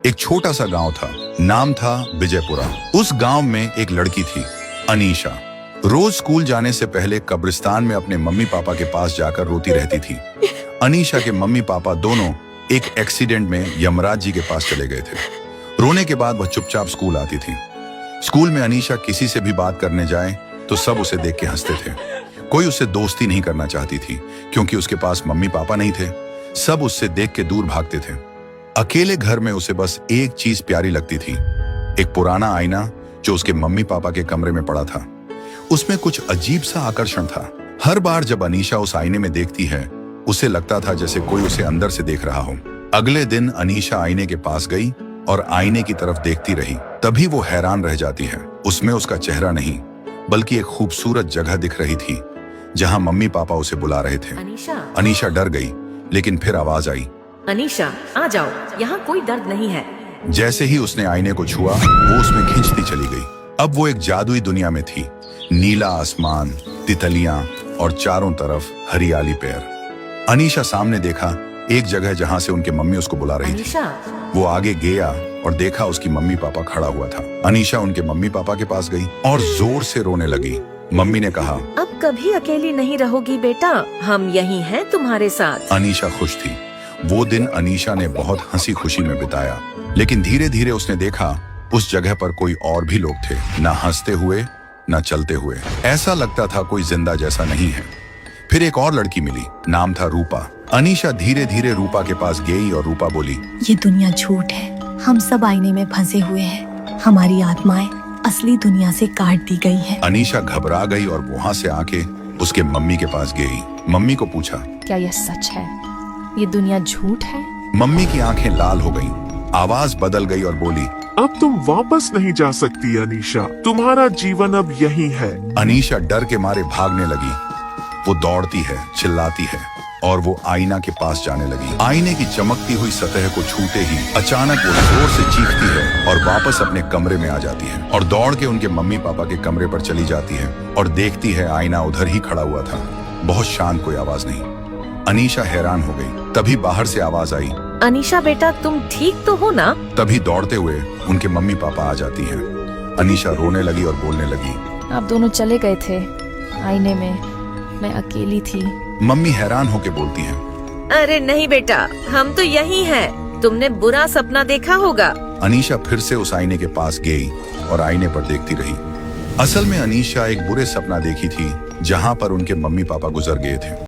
एक छोटा सा गांव था, नाम था विजयपुरा। उस गांव में एक लड़की थी, अनीशा। रोज स्कूल जाने से पहले कब्रिस्तान में अपने मम्मी पापा के पास जाकर रोती रहती थी। अनीशा के मम्मी पापा दोनों एक एक्सीडेंट में यमराज जी के पास चले गए थे। रोने के बाद वह चुपचाप स्कूल आती थी। स्कूल में अनीशा किसी से भी बात करने जाए तो सब उसे देख के हंसते थे। कोई उससे दोस्ती नहीं करना चाहती थी क्योंकि उसके पास मम्मी पापा नहीं थे। सब उससे देख के दूर भागते थे। अकेले घर में उसे बस एक चीज प्यारी लगती थी, एक पुराना आईना जो उसके मम्मी पापा के कमरे में पड़ा था। उसमें कुछ अजीब सा आकर्षण था। हर बार जब अनीशा उस आईने में देखती है, उसे लगता था जैसे कोई उसे अंदर से देख रहा हो। अगले दिन अनीशा आईने के पास गई और आईने की तरफ देखती रही। तभी वो हैरान रह जाती है। उसमें उसका चेहरा नहीं बल्कि एक खूबसूरत जगह दिख रही थी जहां मम्मी पापा उसे बुला रहे थे। अनीशा डर गई, लेकिन फिर आवाज आई, अनीशा आ जाओ, यहाँ कोई दर्द नहीं है। जैसे ही उसने आईने को छुआ, वो उसमें खींचती चली गई। अब वो एक जादुई दुनिया में थी। नीला आसमान, तितलियां और चारों तरफ हरियाली पेड़। अनीशा सामने देखा एक जगह जहां से उनके मम्मी उसको बुला रही थी। वो आगे गया और देखा उसकी मम्मी पापा खड़ा हुआ था। अनीशा उनके मम्मी पापा के पास गई और जोर से रोने लगी। मम्मी ने कहा, अब कभी अकेली नहीं रहोगी बेटा, हम यहीं हैं तुम्हारे साथ। अनीशा खुश थी। वो दिन अनीशा ने बहुत हंसी खुशी में बिताया, लेकिन धीरे धीरे उसने देखा उस जगह पर कोई और भी लोग थे, ना हंसते हुए ना चलते हुए। ऐसा लगता था कोई जिंदा जैसा नहीं है। फिर एक और लड़की मिली, नाम था रूपा। अनीशा धीरे धीरे रूपा के पास गई और रूपा बोली, ये दुनिया झूठ है, हम सब आईने में फंसे हुए हैं, हमारी आत्माएं असली दुनिया से काट दी गई है। अनीशा घबरा गई और वहाँ से आके उसके मम्मी के पास गई। मम्मी को पूछा, क्या यह सच है? ये दुनिया झूठ है? मम्मी की आंखें लाल हो गईं, आवाज बदल गई और बोली, अब तुम वापस नहीं जा सकती अनीशा, तुम्हारा जीवन अब यही है। अनीशा डर के मारे भागने लगी। वो दौड़ती है, चिल्लाती है और वो आईना के पास जाने लगी। आईने की चमकती हुई सतह को छूते ही अचानक वो जोर से चीखती है और वापस अपने कमरे में आ जाती है और दौड़ के उनके मम्मी पापा के कमरे पर चली जाती है और देखती है आईना उधर ही खड़ा हुआ था। बहुत शांत, कोई आवाज नहीं। अनीशा हैरान हो गई। तभी बाहर से आवाज आई, अनीशा बेटा तुम ठीक तो हो ना? तभी दौड़ते हुए उनके मम्मी पापा आ जाती हैं। अनीशा रोने लगी और बोलने लगी, आप दोनों चले गए थे आईने में, मैं अकेली थी। मम्मी हैरान होके बोलती हैं, अरे नहीं बेटा, हम तो यहीं हैं। तुमने बुरा सपना देखा होगा। अनीशा फिर से उस आईने के पास गई और आईने पर देखती रही। असल में अनीशा एक बुरे सपना देखी थी जहां पर उनके मम्मी पापा गुजर गए थे।